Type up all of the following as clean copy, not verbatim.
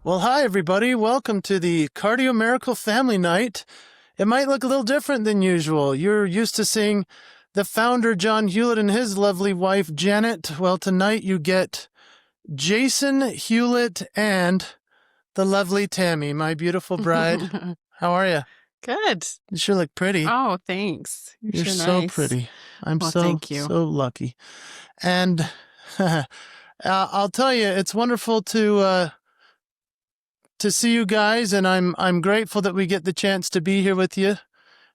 Well, hi, everybody. Welcome to the Cardio Miracle Family Night. It might look a little different than usual. You're used to seeing the founder, John Hewlett, and his lovely wife, Janet. Well, tonight you get Jason Hewlett and the lovely Tami, my beautiful bride. How are you? Good. You sure look pretty. Oh, thanks. You're sure so nice. pretty. I'm Well, so, thank you. so lucky. And I'll tell you, it's wonderful to see you guys, and I'm grateful that we get the chance to be here with you.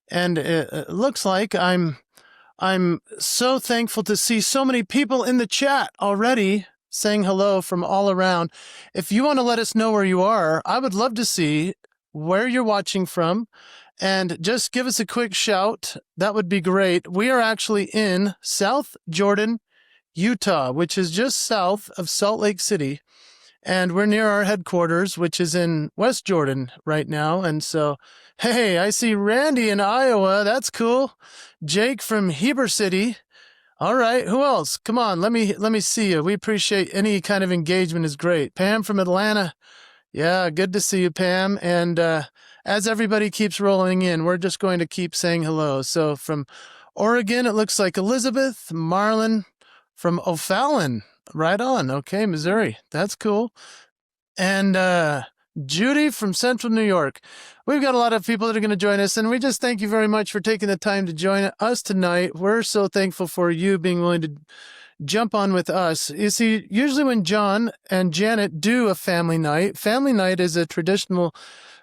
And it looks like I'm so thankful to see so many people in the chat already saying hello from all around. If you want to let us know where you are, I would love to see where you're watching from, and just give us a quick shout. That would be great. We are actually in South Jordan, Utah, which is just south of Salt Lake City. And we're near our headquarters, which is in West Jordan right now. And so, hey, I see Randy in Iowa. That's cool. Jake from Heber City. All right. Who else? Come on. Let me see you. We appreciate any kind of engagement is great. Pam from Atlanta. Yeah, good to see you, Pam. And as everybody keeps rolling in, we're just going to keep saying hello. So from Oregon, it looks like Elizabeth, Marlon from O'Fallon. Right on. Okay, Missouri. That's cool. And Judy from Central New York. We've got a lot of people that are going to join us, and we just thank you very much for taking the time to join us tonight. We're so thankful for you being willing to jump on with us. You see, usually when John and Janet do a family night is a traditional,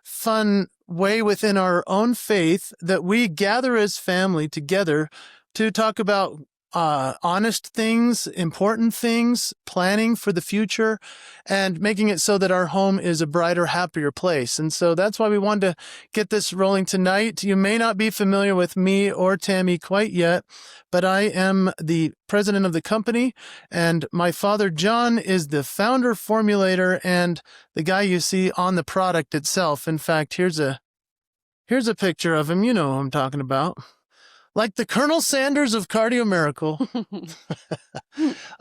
fun way within our own faith that we gather as family together to talk about honest things, important things, planning for the future, and making it so that our home is a brighter, happier place. And so that's why we wanted to get this rolling tonight. You may not be familiar with me or Tami quite yet, but I am the president of the company, and my father, John, is the founder, formulator, and the guy you see on the product itself. In fact, here's a picture of him. You know who I'm talking about. Like the Colonel Sanders of Cardio Miracle.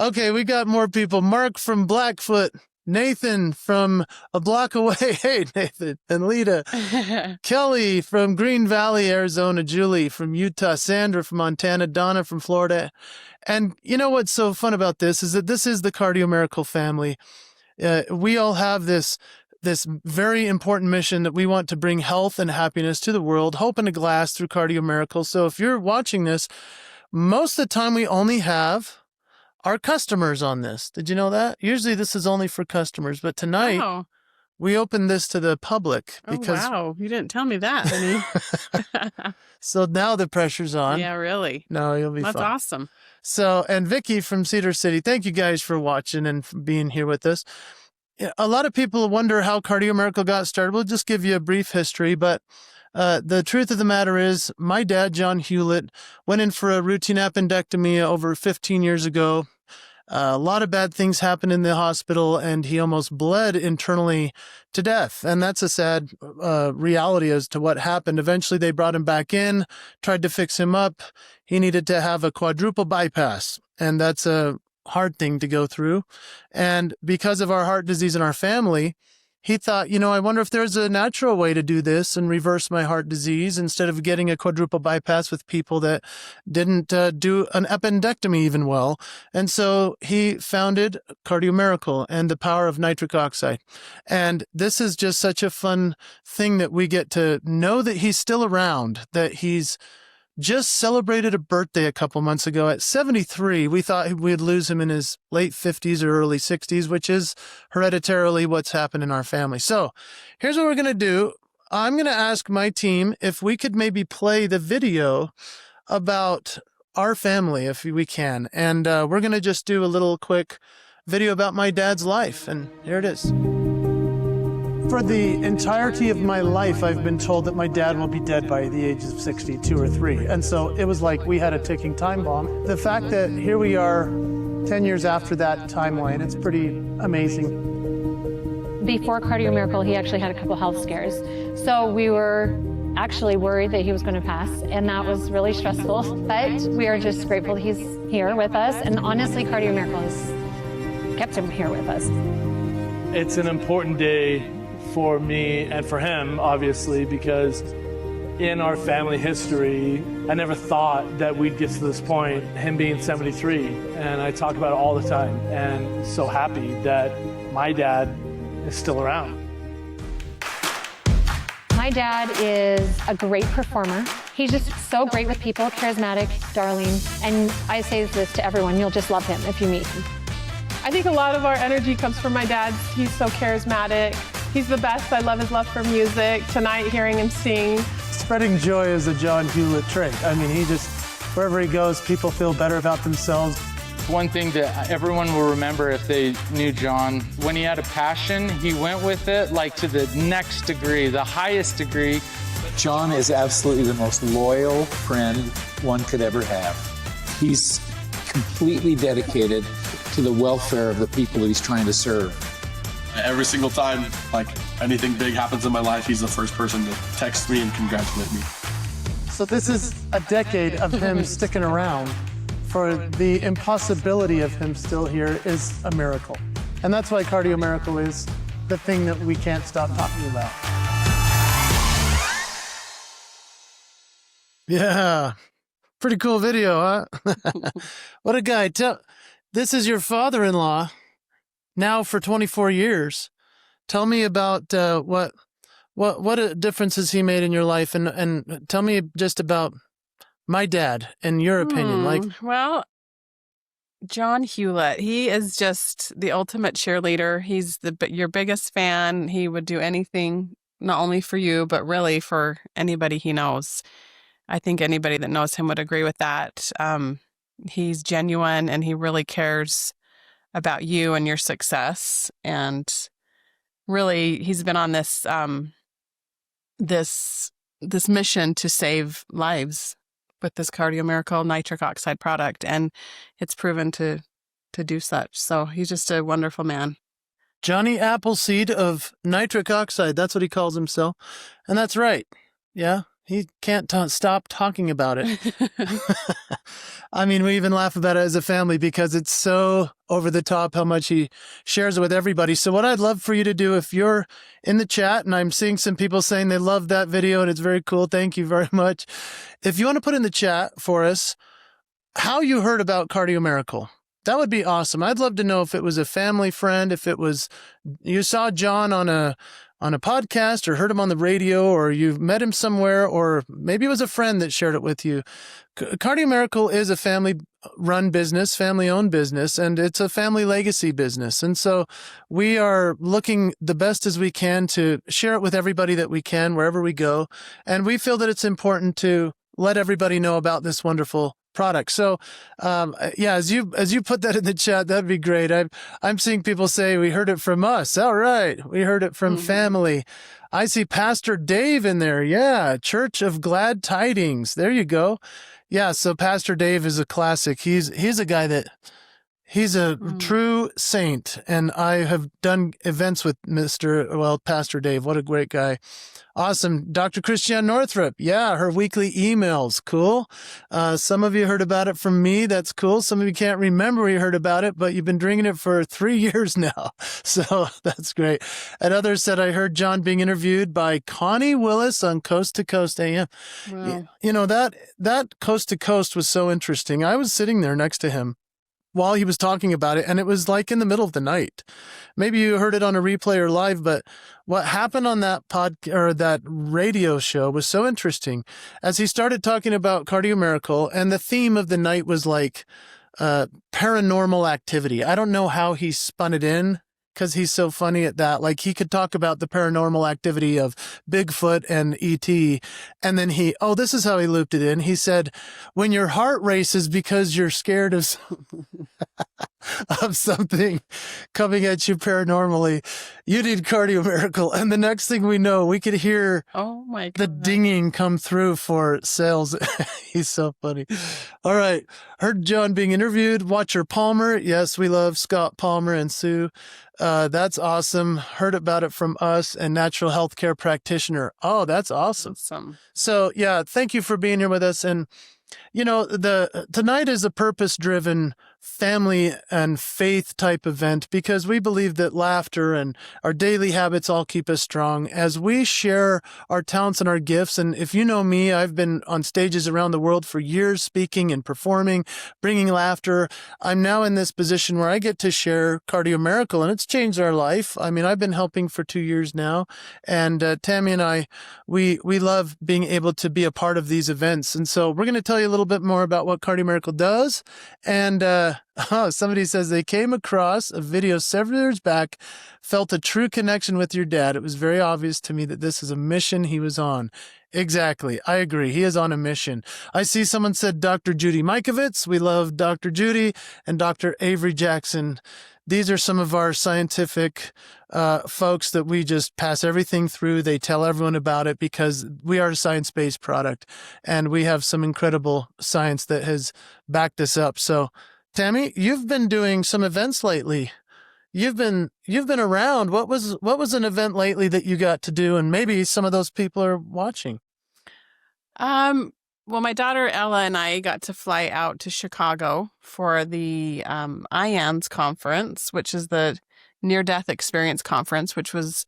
Okay, we got more people. Mark from Blackfoot. Nathan from a block away. Hey, Nathan and Lita. Kelly from Green Valley, Arizona. Julie from Utah. Sandra from Montana. Donna from Florida. And you know what's so fun about this is that this is the Cardio Miracle family. We all have this very important mission that we want to bring health and happiness to the world, hope in a glass through Cardio Miracle. So if you're watching this, most of the time we only have our customers on this. Did you know that? Usually this is only for customers, but tonight we opened this to the public because... Oh, wow. You didn't tell me that, honey. So now the pressure's on. Yeah, really. No, you'll be fine. That's awesome. So, and Vicky from Cedar City, thank you guys for watching and for being here with us. A lot of people wonder how Cardio Miracle got started. We'll just give you a brief history, but the truth of the matter is my dad, John Hewlett, went in for a routine appendectomy over 15 years ago. A lot of bad things happened in the hospital, and he almost bled internally to death. And that's a sad reality as to what happened. Eventually, they brought him back in, tried to fix him up. He needed to have a quadruple bypass, and that's a hard thing to go through. And because of our heart disease in our family, he thought, I wonder if there's a natural way to do this and reverse my heart disease instead of getting a quadruple bypass with people that didn't do an appendectomy even well. And so he founded Cardio Miracle and the power of nitric oxide. And this is just such a fun thing that we get to know that he's still around, that he's just celebrated a birthday a couple months ago at 73. We thought we'd lose him in his late 50s or early 60s, which is hereditarily what's happened in our family. So here's what we're going to do. I'm going to ask my team if we could maybe play the video about our family, if we can. And we're going to just do a little quick video about my dad's life. And here it is. For the entirety of my life, I've been told that my dad will be dead by the ages of 62 or 3. And so it was like we had a ticking time bomb. The fact that here we are 10 years after that timeline, it's pretty amazing. Before Cardio Miracle, he actually had a couple health scares. So we were actually worried that he was going to pass, and that was really stressful. But we are just grateful he's here with us. And honestly, Cardio Miracle has kept him here with us. It's an important day for me and for him, obviously, because in our family history, I never thought that we'd get to this point, him being 73. And I talk about it all the time, and so happy that my dad is still around. My dad is a great performer. He's just so great with people, charismatic, darling. And I say this to everyone, you'll just love him if you meet him. I think a lot of our energy comes from my dad. He's so charismatic. He's the best. I love his love for music. Tonight, hearing him sing. Spreading joy is a John Hewlett trait. I mean, he just, wherever he goes, people feel better about themselves. One thing that everyone will remember if they knew John, when he had a passion, he went with it like to the next degree, the highest degree. John is absolutely the most loyal friend one could ever have. He's completely dedicated to the welfare of the people that he's trying to serve. Every single time, like, anything big happens in my life, he's the first person to text me and congratulate me. So this is a decade of him sticking around. For the impossibility of him still here is a miracle. And that's why Cardio Miracle is the thing that we can't stop talking about. Yeah, pretty cool video, huh? What a guy. This is your father-in-law now for 24 years. Tell me about what differences he made in your life, and tell me just about my dad, in your opinion. Well, John Hewlett, he is just the ultimate cheerleader. He's your biggest fan. He would do anything, not only for you, but really for anybody he knows. I think anybody that knows him would agree with that. He's genuine, and he really cares about you and your success. And really, he's been on this this mission to save lives with this Cardio Miracle nitric oxide product, and it's proven to do such. So he's just a wonderful man. Johnny Appleseed of nitric oxide, that's what he calls himself. And that's right. Yeah, he can't stop talking about it. I mean, we even laugh about it as a family because it's so over the top how much he shares it with everybody. So what I'd love for you to do, if you're in the chat, and I'm seeing some people saying they love that video and it's very cool, thank you very much. If you want to put in the chat for us how you heard about Cardio Miracle, that would be awesome. I'd love to know if it was a family friend, if it was you saw John on a podcast or heard him on the radio, or you met him somewhere, or maybe it was a friend that shared it with you. Cardio Miracle is a family-run business, family-owned business, and it's a family legacy business. And so we are looking the best as we can to share it with everybody that we can, wherever we go. And we feel that it's important to let everybody know about this wonderful product. So, yeah, as you put that in the chat, that'd be great. I'm seeing people say we heard it from us. All right, we heard it from family. I see Pastor Dave in there. Yeah, Church of Glad Tidings. There you go. Yeah, so Pastor Dave is a classic. He's a guy that he's a true saint, and I have done events with Pastor Dave. What a great guy. Awesome. Dr. Christiane Northrup. Yeah, her weekly emails. Cool. Some of you heard about it from me. That's cool. Some of you can't remember you heard about it, but you've been drinking it for 3 years now. So that's great. And others said, I heard John being interviewed by Connie Willis on Coast to Coast AM. Wow. You know, that Coast to Coast was so interesting. I was sitting there next to him while he was talking about it, and it was like in the middle of the night. Maybe you heard it on a replay or live, but what happened on that that radio show was so interesting. As he started talking about Cardio Miracle, and the theme of the night was like paranormal activity. I don't know how he spun it in, because he's so funny at that. Like, he could talk about the paranormal activity of Bigfoot and E.T., and then this is how he looped it in. He said, when your heart races because you're scared of something coming at you paranormally, you need Cardio Miracle. And the next thing we know, we could hear the dinging come through for sales. He's so funny. All right. Heard John being interviewed. Watcher Palmer. Yes, we love Scott Palmer and Sue. That's awesome. Heard about it from us, and natural healthcare practitioner. Oh, that's awesome. So yeah, thank you for being here with us. And you know, tonight is a purpose-driven family and faith type event because we believe that laughter and our daily habits all keep us strong as we share our talents and our gifts. And if you know me, I've been on stages around the world for years, speaking and performing, bringing laughter. I'm now in this position where I get to share Cardio Miracle, and it's changed our life. I mean, I've been helping for 2 years now, and Tami and I, we love being able to be a part of these events. And so we're going to tell you a little bit more about what Cardio Miracle does. And somebody says they came across a video several years back, felt a true connection with your dad. It was very obvious to me that this is a mission he was on. Exactly. I agree. He is on a mission. I see someone said Dr. Judy Mikovits. We love Dr. Judy and Dr. Avery Jackson. These are some of our scientific folks that we just pass everything through. They tell everyone about it because we are a science-based product, and we have some incredible science that has backed us up. So, Tami, you've been doing some events lately. You've been around. What was an event lately that you got to do, and maybe some of those people are watching? Well, my daughter Ella and I got to fly out to Chicago for the IANS conference, which is the near-death experience conference, which was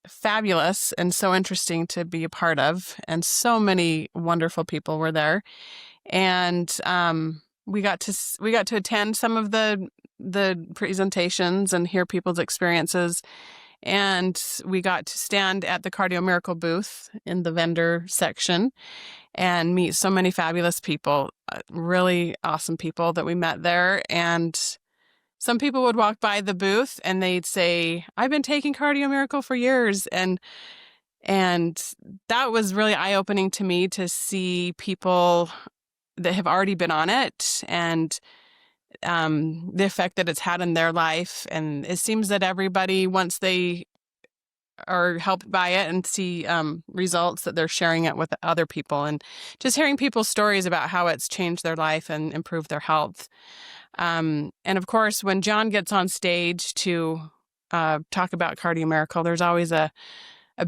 fabulous and so interesting to be a part of. And so many wonderful people were there. And we got to attend some of the presentations and hear people's experiences. And we got to stand at the Cardio Miracle booth in the vendor section and meet so many fabulous people, really awesome people that we met there. And some people would walk by the booth and they'd say, I've been taking Cardio Miracle for years. And that was really eye-opening to me to see people that have already been on it and the effect that it's had in their life. And it seems that everybody, once they are helped by it and see results, that they're sharing it with other people, and just hearing people's stories about how it's changed their life and improved their health. And of course, when John gets on stage to talk about Cardio Miracle, there's always a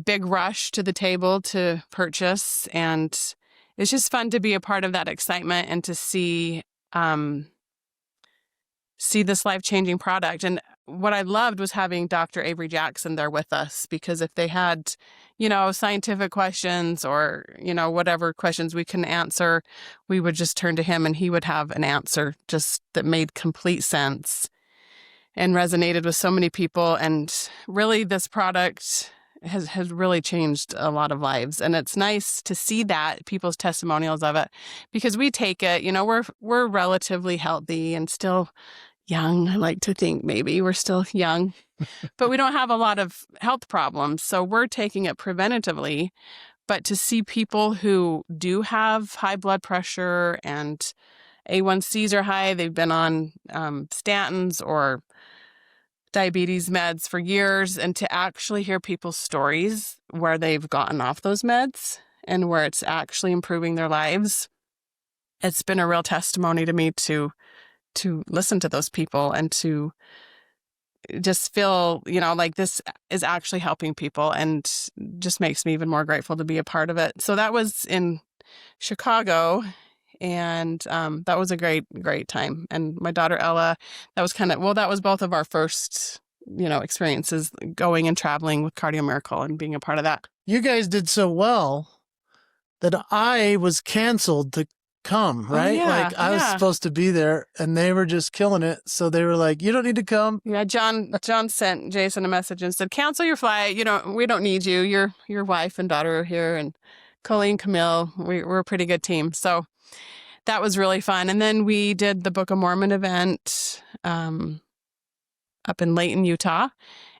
big rush to the table to purchase. And it's just fun to be a part of that excitement and to see this life-changing product. And what I loved was having Dr. Avery Jackson there with us, because if they had, scientific questions or, whatever questions we couldn't answer, we would just turn to him and he would have an answer just that made complete sense and resonated with so many people. And really, this product has really changed a lot of lives. And it's nice to see that, people's testimonials of it, because we take it, we're relatively healthy and still young. I like to think maybe we're still young, but we don't have a lot of health problems. So we're taking it preventatively. But to see people who do have high blood pressure and A1Cs are high, they've been on statins or diabetes meds for years, and to actually hear people's stories where they've gotten off those meds and where it's actually improving their lives, it's been a real testimony to me to listen to those people and to just feel, like this is actually helping people, and just makes me even more grateful to be a part of it. So that was in Chicago, and that was a great time. And my daughter Ella, that was both of our first, experiences going and traveling with Cardio Miracle and being a part of that. You guys did so well that I was canceled to come, right? I was supposed to be there, and they were just killing it. So they were like, you don't need to come. Yeah, John sent Jason a message and said, cancel your flight. We don't need you. Your wife and daughter are here, and Colleen, Camille, we're a pretty good team. So that was really fun. And then we did the Book of Mormon event up in Layton, Utah.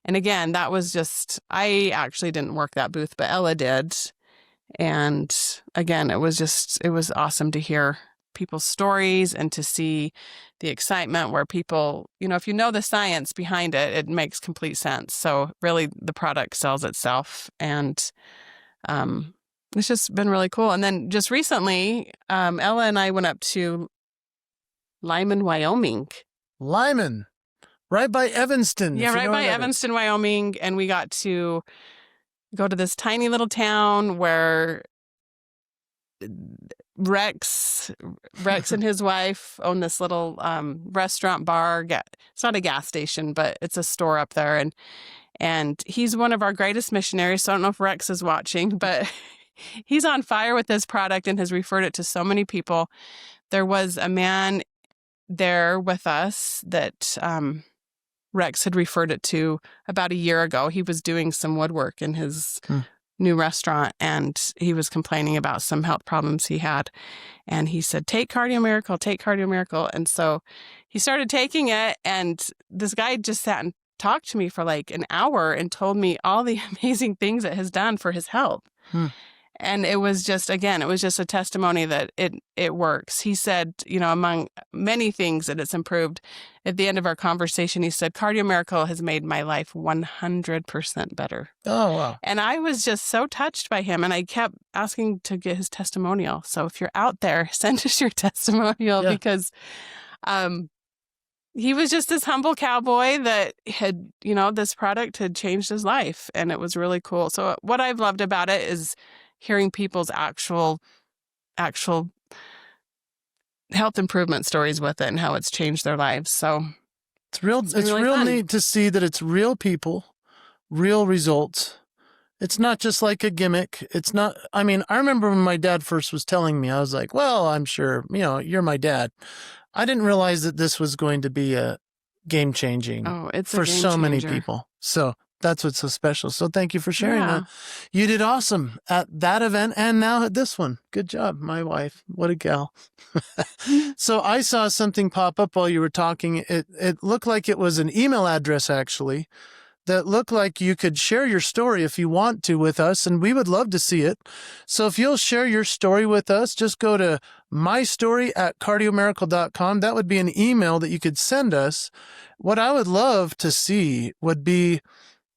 And again, that was just, I actually didn't work that booth, but Ella did. And again, it was awesome to hear people's stories and to see the excitement where people, if you know the science behind it, it makes complete sense. So really the product sells itself, and it's just been really cool. And then just recently, Ella and I went up to Lyman, Wyoming. Lyman, right by Evanston. Yeah, right by Evanston, Wyoming. And we got to go to this tiny little town where Rex and his wife own this little restaurant bar. It's not a gas station, but it's a store up there. And he's one of our greatest missionaries. So I don't know if Rex is watching, but he's on fire with this product and has referred it to so many people. There was a man there with us that Rex had referred it to about a year ago. He was doing some woodwork in his new restaurant, and he was complaining about some health problems he had. And he said, take Cardio Miracle, take Cardio Miracle. And so he started taking it, and this guy just sat and talked to me for like an hour and told me all the amazing things it has done for his health. And it was just, again, it was just a testimony that it works. He said, you know, among many things that it's improved, at the end of our conversation, he said, Cardio Miracle has made my life 100% better. Oh, wow. And I was just so touched by him, and I kept asking to get his testimonial. So if you're out there, send us your testimonial, because he was just this humble cowboy that had, you know, this product had changed his life, and it was really cool. So what I've loved about it is hearing people's actual health improvement stories with it and how it's changed their lives. So it's really real fun. neat to see that it's real people, real results. It's not just like a gimmick. It's not, I mean, I remember when my dad first was telling me, I was like, well, I'm sure, you know, you're my dad. I didn't realize that this was going to be a game changing for so many people. So that's what's so special. So thank you for sharing that. You did awesome at that event and now at this one. Good job, my wife. What a gal. So I saw something pop up while you were talking. It looked like it was an email address, actually, that looked like you could share your story if you want to with us, and we would love to see it. So if you'll share your story with us, just go to mystory@cardiomiracle.com. That would be an email that you could send us. What I would love to see would be,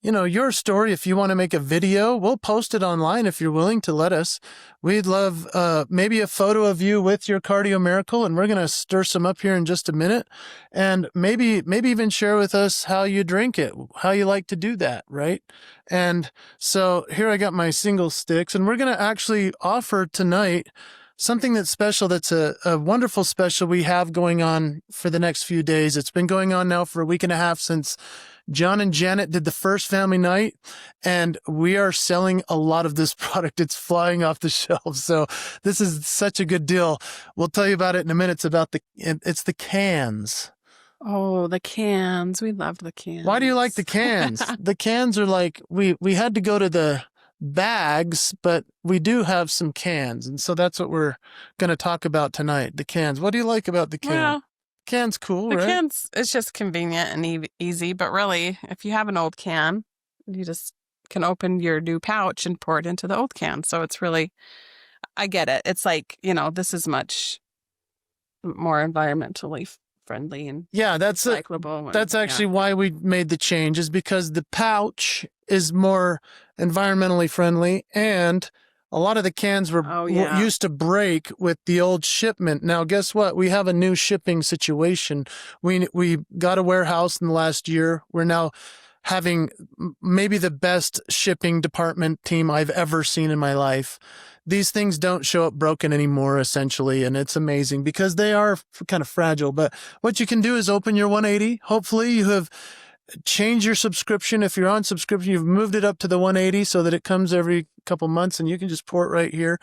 you know, your story. If you want to make a video, we'll post it online if you're willing to let us. We'd love maybe a photo of you with your Cardio Miracle, and we're going to stir some up here in just a minute. And maybe even share with us how you drink it, how you like to do that, right? And so here I got my single sticks, and we're going to actually offer tonight something that's special, that's a wonderful special we have going on for the next few days. It's been going on now for a week and a half since John and Janet did the first family night, and we are selling a lot of this product. It's flying off the shelves. So this is such a good deal. We'll tell you about it in a minute. It's the cans. Oh, the cans. We love the cans. Why do you like the cans? The cans are like, we had to go to the bags, but we do have some cans. And so that's what we're going to talk about tonight, the cans. What do you like about the can? Well, can's cool, the right? cans, it's just convenient and easy. But really, if you have an old can, you just can open your new pouch and pour it into the old can. So it's really, I get it. It's like, you know, this is much more environmentally friendly and that's recyclable. That's actually why we made the change, is because the pouch is more environmentally friendly, and a lot of the cans were used to break with the old shipment. Now, guess what? We have a new shipping situation. We got a warehouse in the last year. We're now having maybe the best shipping department team I've ever seen in my life. These things don't show up broken anymore, essentially, and it's amazing because they are kind of fragile. But what you can do is open your 180. Hopefully you have changed your subscription. If you're on subscription, you've moved it up to the 180 so that it comes every couple months, and you can just pour it right here.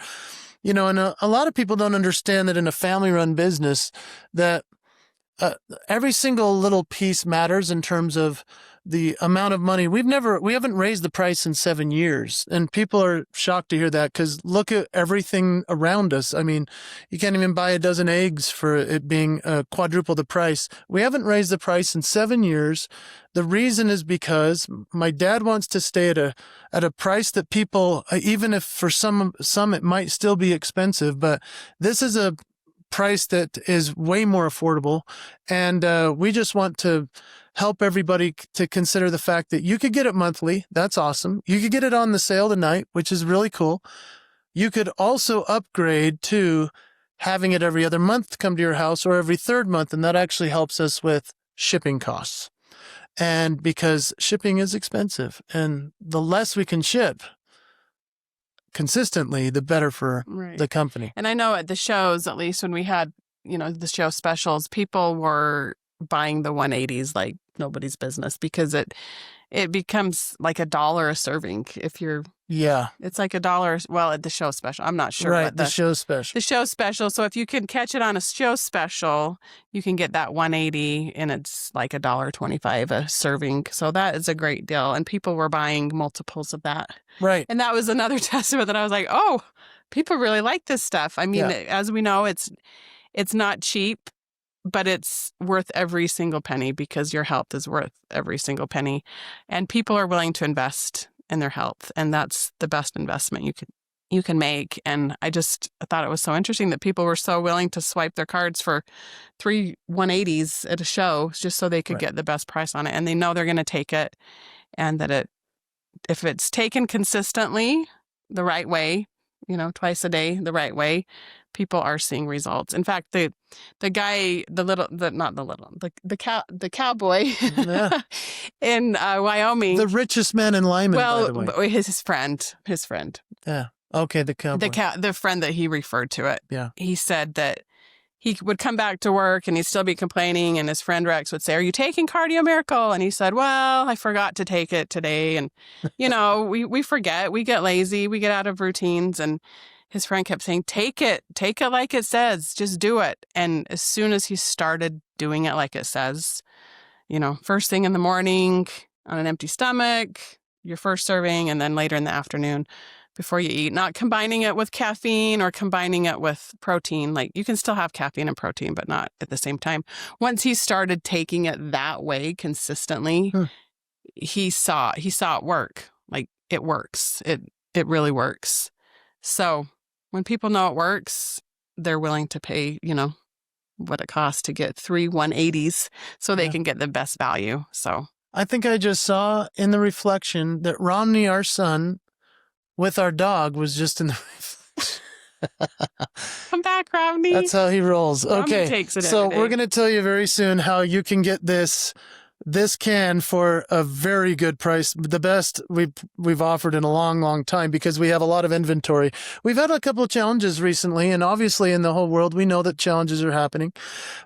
You know, and a lot of people don't understand that in a family-run business that every single little piece matters in terms of the amount of money. We haven't raised the price in 7 years, and people are shocked to hear that, because look at everything around us. I mean, you can't even buy a dozen eggs for it being quadruple the price. We haven't raised the price in 7 years. The reason is because my dad wants to stay at a price that people, even if for some it might still be expensive, but this is a price that is way more affordable. And we just want to help everybody to consider the fact that you could get it monthly. That's awesome. You could get it on the sale tonight, which is really cool. You could also upgrade to having it every other month come to your house, or every third month. And that actually helps us with shipping costs. And because shipping is expensive, and the less we can ship consistently, the better for Right. the company. And I know at the shows, at least when we had, the show specials, people were buying the 180s like nobody's business because it becomes like $1 a serving if you're. Yeah. It's like $1. Well, at the show special, I'm not sure. Right. But The show special. The show special. So if you can catch it on a show special, you can get that 180, and it's like $1.25 a serving. So that is a great deal, and people were buying multiples of that. Right. And that was another testament that I was like, oh, people really like this stuff. I mean, Yeah. as we know, it's not cheap, but it's worth every single penny because your health is worth every single penny. And people are willing to invest in their health. And that's the best investment you can make. And I thought it was so interesting that people were so willing to swipe their cards for 3 180s at a show just so they could Right. get the best price on it. And they know they're going to take it, and that if it's taken consistently the right way, twice a day, the right way, people are seeing results. In fact, the guy, the cowboy Yeah. in Wyoming, The richest man in Lyman, by the way. well, his friend, Yeah. Okay, the cowboy. the friend that he referred to it. Yeah. He said that he would come back to work and he'd still be complaining, and his friend Rex would say, "Are you taking Cardio Miracle?" And he said, "Well, I forgot to take it today." And, we forget, we get lazy, we get out of routines. And his friend kept saying, take it like it says, just do it. And as soon as he started doing it like it says, first thing in the morning on an empty stomach, your first serving, and then later in the afternoon before you eat, not combining it with caffeine or combining it with protein. Like, you can still have caffeine and protein, but not at the same time. Once he started taking it that way consistently, he saw it work. Like, it works. It really works. So when people know it works, they're willing to pay, what it costs to get 3 180s so they can get the best value. So I think I just saw in the reflection that Romney, our son, with our dog, was just in the reflection. come back, Romney. That's how he rolls. Romney Okay. takes it So every day. we're going to tell you very soon how you can get this can for a very good price, the best we've offered in a long, long time, because we have a lot of inventory. We've had a couple of challenges recently, and obviously in the whole world, we know that challenges are happening,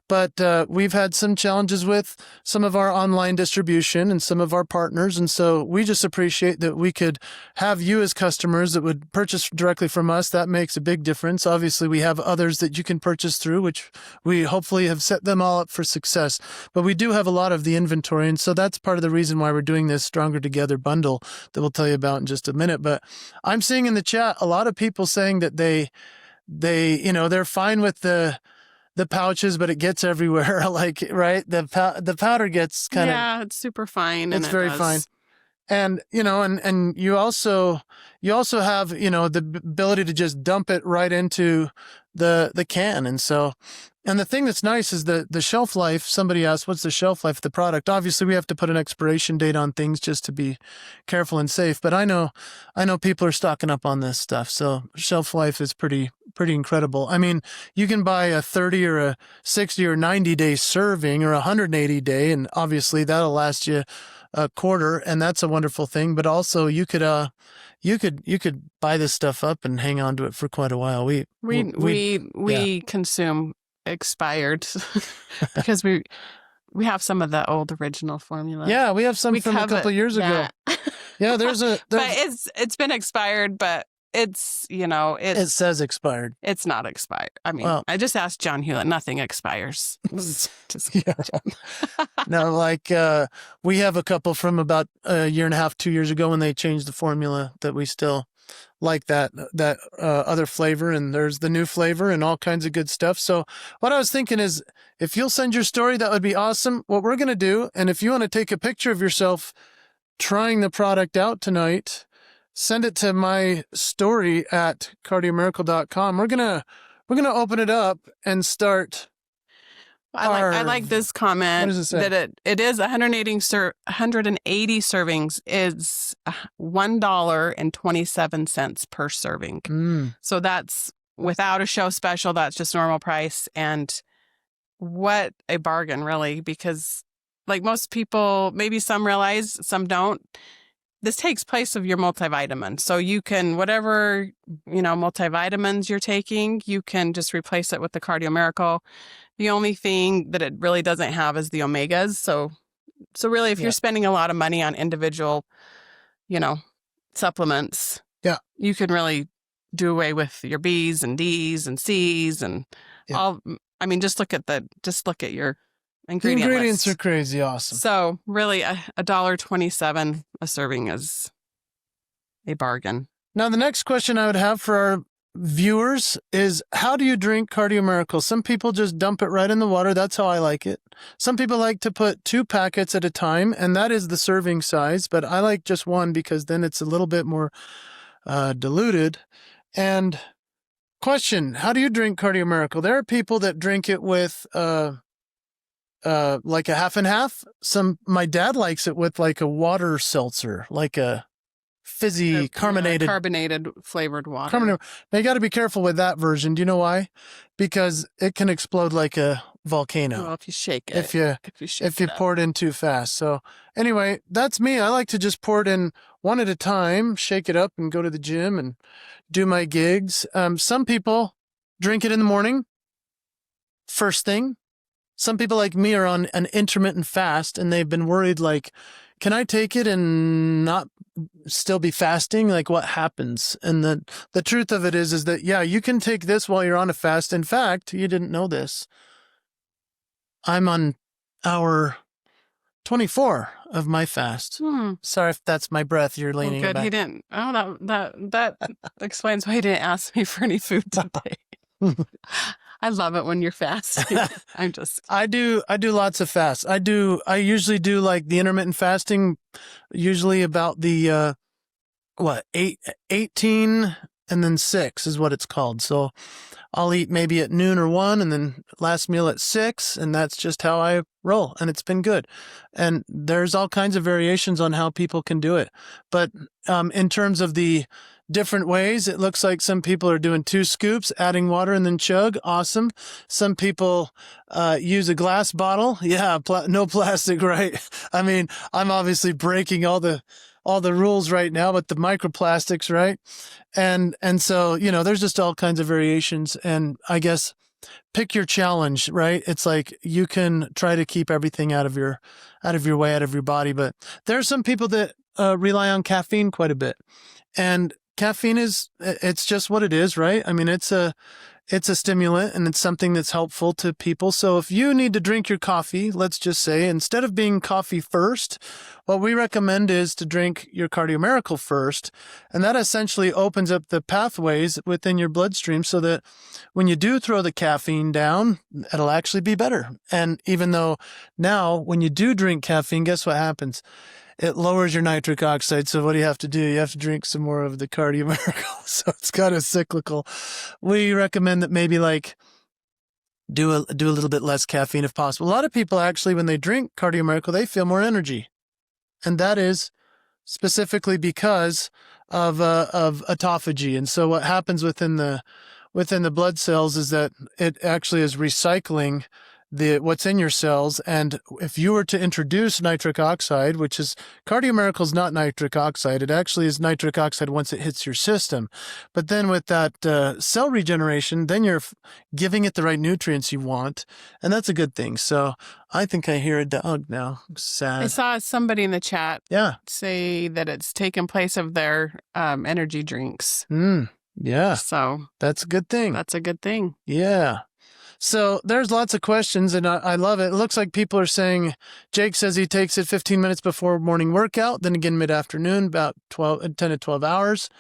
but we've had some challenges with some of our online distribution and some of our partners. And so we just appreciate that we could have you as customers that would purchase directly from us. That makes a big difference. Obviously, we have others that you can purchase through, which we hopefully have set them all up for success. But we do have a lot of the inventory. And so that's part of the reason why we're doing this Stronger Together bundle that we'll tell you about in just a minute. But I'm seeing in the chat a lot of people saying that they're fine with the pouches, but it gets everywhere. Like, right? The powder gets kind of. Yeah, it's super fine. It's and very does. fine. And, and you also have, the ability to just dump it right into the can. And so, and the thing that's nice is the shelf life. Somebody asked, what's the shelf life of the product? Obviously, we have to put an expiration date on things just to be careful and safe. But I know people are stocking up on this stuff. So shelf life is pretty incredible. I mean, you can buy a 30 or a 60 or 90 day serving or 180 day, and obviously that'll last you a quarter, and that's a wonderful thing. But also you could buy this stuff up and hang on to it for quite a while. We consume expired because we have some of the old original formula. Yeah, we have some We from a covet couple years ago. that. Yeah, but it's been expired, but it's it says expired. it's not expired. I mean, Well- I just asked John Hewlett. Nothing expires. Just Yeah. No, like we have a couple from about a year and a half, 2 years ago when they changed the formula that we still like that other flavor, and there's the new flavor and all kinds of good stuff. So what I was thinking is, if you'll send your story, that would be awesome. What we're going to do, and if you want to take a picture of yourself trying the product out tonight, send it to my story at cardiomiracle.com. We're going to open it up and start. I like this comment. What does it say? That it is 180 servings is $1.27 per serving. So that's without a show special. That's just normal price. And what a bargain, really, because like most people, maybe some realize, some don't. this takes place of your multivitamin. So you can, whatever, multivitamins you're taking, you can just replace it with the Cardio Miracle. The only thing that it really doesn't have is the omegas. So really, if you're spending a lot of money on individual, supplements, you can really do away with your B's and D's and C's and all. I mean, just look at your ingredient The ingredients list. are crazy awesome. So really, $1.27 a serving is a bargain. Now, the next question I would have for our viewers is, how do you drink Cardio Miracle? Some people just dump it right in the water. That's how I like it. Some people like to put 2 packets at a time, and that is the serving size. But I like just 1 because then it's a little bit more diluted. And question, how do you drink Cardio Miracle? There are people that drink it with like a half and half. My dad likes it with like a water seltzer, like a fizzy carbonated flavored water. Now you got to be careful with that version. Do you know why? Because it can explode like a volcano. Well, if you shake it. If you pour it in too fast. So anyway, that's me. I like to just pour it in one at a time, shake it up, and go to the gym and do my gigs. Some people drink it in the morning, first thing. Some people like me are on an intermittent fast, and they've been worried, like, can I take it and not still be fasting? Like, what happens? And the truth of it is that, you can take this while you're on a fast. In fact, you didn't know this. I'm on hour 24 of my fast. Sorry if that's my breath you're leaning good. back. He didn't. Oh, that explains why he didn't ask me for any food today. I love it when you're fasting. I do lots of fasts. I usually do like the intermittent fasting, usually about the 18 and then 6 is what it's called. So I'll eat maybe at noon or 1 and then last meal at 6, and that's just how I roll, and it's been good. And there's all kinds of variations on how people can do it. But in terms of the different ways, it looks like some people are doing 2 scoops, adding water and then chug. Awesome. Some people use a glass bottle. Yeah, no plastic, right? I mean, I'm obviously breaking all the rules right now, but the microplastics, right? And so, there's just all kinds of variations. And I guess pick your challenge, right? It's like you can try to keep everything out of your way, out of your body. But there are some people that rely on caffeine quite a bit. And caffeine it's just what it is, right? I mean, it's a stimulant, and it's something that's helpful to people. So if you need to drink your coffee, let's just say, instead of being coffee first, what we recommend is to drink your Cardio Miracle first. And that essentially opens up the pathways within your bloodstream so that when you do throw the caffeine down, it'll actually be better. And even though now when you do drink caffeine, guess what happens? It lowers your nitric oxide. So what do? You have to drink some more of the Cardio Miracle. So it's kind of cyclical. We recommend that maybe like do a little bit less caffeine if possible. A lot of people actually, when they drink Cardio Miracle, they feel more energy. And that is specifically because of autophagy. And so what happens within the blood cells is that it actually is recycling what's in your cells. And if you were to introduce nitric oxide, which is Cardio Miracle is not nitric oxide, it actually is nitric oxide once it hits your system. But then with that cell regeneration, then you're giving it the right nutrients you want, and that's a good thing. So I think I hear a dog now. Sad. I saw somebody in the chat say that it's taken place of their energy drinks. Yeah. So that's a good thing. That's a good thing. Yeah. So there's lots of questions, and I love it. It looks like people are saying, Jake says he takes it 15 minutes before morning workout, then again mid-afternoon, about 10 to 12 hours.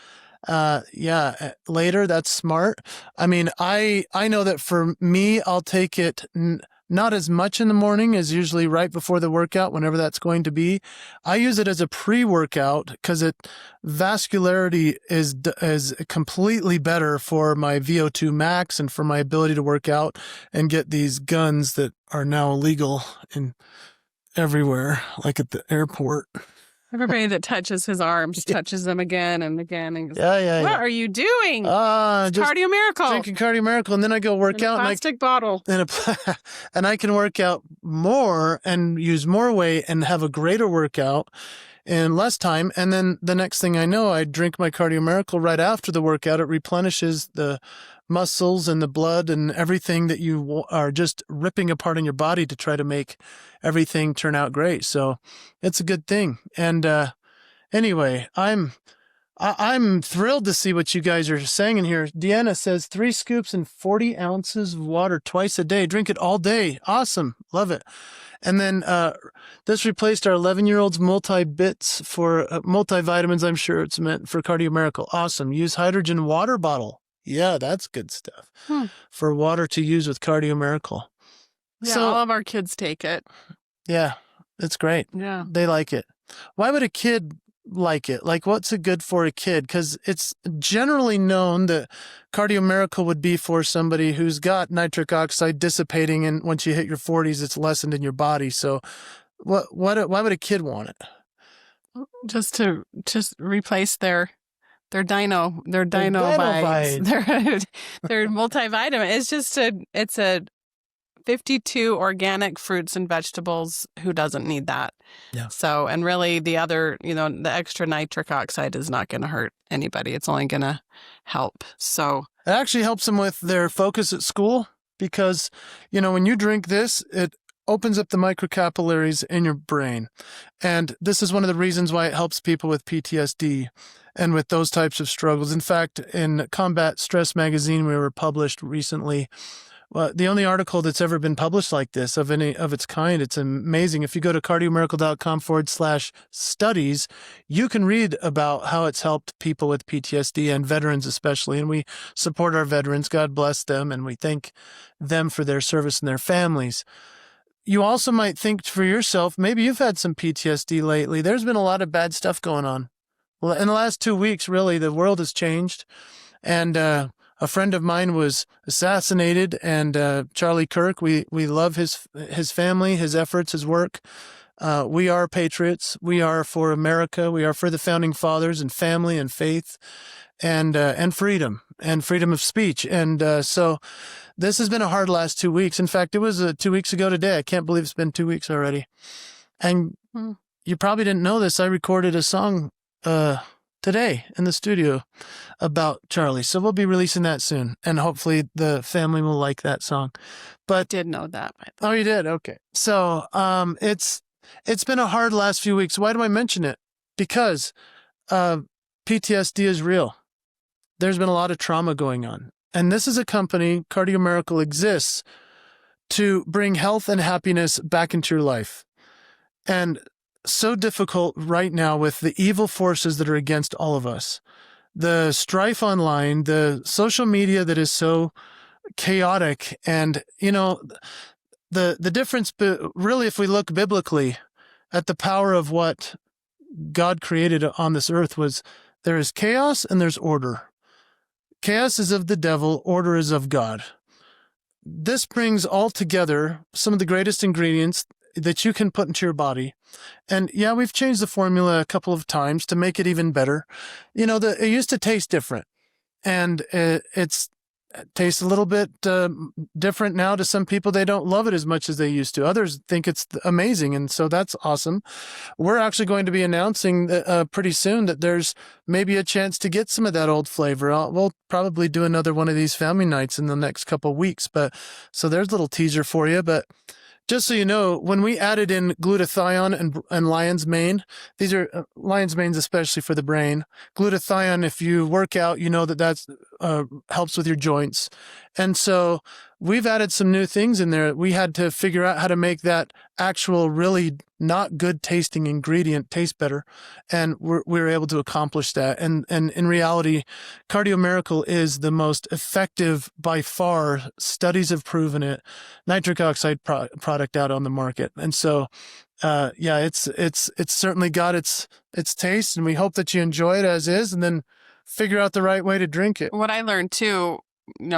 Later, that's smart. I mean, I know that for me, I'll take it not as much in the morning as usually right before the workout, whenever that's going to be. I use it as a pre-workout because vascularity is completely better for my VO2 max and for my ability to work out and get these guns that are now illegal in everywhere, like at the airport. Everybody that touches his arms touches them again and again. And goes, Yeah. what are you doing? Just Cardio Miracle. drinking Cardio Miracle, and then I go work In a out. plastic bottle. And I can work out more and use more weight and have a greater workout in less time. And then the next thing I know, I drink my Cardio Miracle right after the workout. It replenishes the muscles and the blood and everything that you are just ripping apart in your body to try to make everything turn out great. So it's a good thing. And anyway, I'm thrilled to see what you guys are saying in here. Deanna says 3 scoops and 40 ounces of water twice a day. Drink it all day. Awesome. Love it. And then this replaced our 11-year-old's multi-bits for multivitamins. I'm sure it's meant for Cardio Miracle. Awesome. Use hydrogen water bottle. Yeah, that's good stuff. For water to use with Cardio Miracle. Yeah, So, all of our kids take it. yeah, it's great. Yeah. They like it. Why would a kid like it? Like, what's it good for a kid? Because it's generally known that Cardio Miracle would be for somebody who's got nitric oxide dissipating, and once you hit your 40s, it's lessened in your body. So why would a kid want it? Just to replace their dino Dino-vites. vites. Their multivitamin. It's a 52 organic fruits and vegetables. Who doesn't need that? Yeah. So, and really the other, the extra nitric oxide is not going to hurt anybody. It's only going to help. So It actually helps them with their focus at school because, when you drink this, it opens up the microcapillaries in your brain. And this is one of the reasons why it helps people with PTSD and with those types of struggles. In fact, in Combat Stress magazine, we were published recently. The only article that's ever been published like this of any of its kind. It's amazing. If you go to cardiomiracle.com/studies, you can read about how it's helped people with PTSD and veterans especially. And we support our veterans. God bless them. And we thank them for their service and their families. You also might think for yourself, maybe you've had some PTSD lately. There's been a lot of bad stuff going on. Well, in the last 2 weeks, really, the world has changed. And a friend of mine was assassinated, and Charlie Kirk, we love his family, his efforts, his work. We are patriots. We are for America. We are for the founding fathers and family and faith and freedom of speech. And so this has been a hard last 2 weeks. In fact, it was 2 weeks ago today. I can't believe it's been 2 weeks already. And you probably didn't know this. I recorded a song today in the studio about Charlie. So we'll be releasing that soon. And hopefully the family will like that song. But I did know that. Oh, you did? Okay. So it's been a hard last few weeks. Why do I mention it? Because PTSD is real. There's been a lot of trauma going on. And this is a company, Cardio Miracle, exists to bring health and happiness back into your life. And so difficult right now with the evil forces that are against all of us. The strife online, the social media that is so chaotic. And, the difference, really, if we look biblically at the power of what God created on this earth, was there is chaos and there's order. Chaos is of the devil, order is of God. This brings all together some of the greatest ingredients that you can put into your body. And yeah, we've changed the formula a couple of times to make it even better. It used to taste different, and it tastes a little bit different now to some people. They don't love it as much as they used to. Others think it's amazing, and so that's awesome. We're actually going to be announcing pretty soon that there's maybe a chance to get some of that old flavor. We'll probably do another one of these family nights in the next couple of weeks. But so there's a little teaser for you. But just so you know, when we added in glutathione and lion's mane, these are lion's mane's especially for the brain. Glutathione, if you work out, you know that helps with your joints. And so we've added some new things in there. We had to figure out how to make that actual really not good tasting ingredient taste better. And we were able to accomplish that. And in reality, Cardio Miracle is the most effective by far. Studies have proven it. Nitric oxide product out on the market. And so, it's certainly got its taste, and we hope that you enjoy it as is, and then figure out the right way to drink it. What I learned too,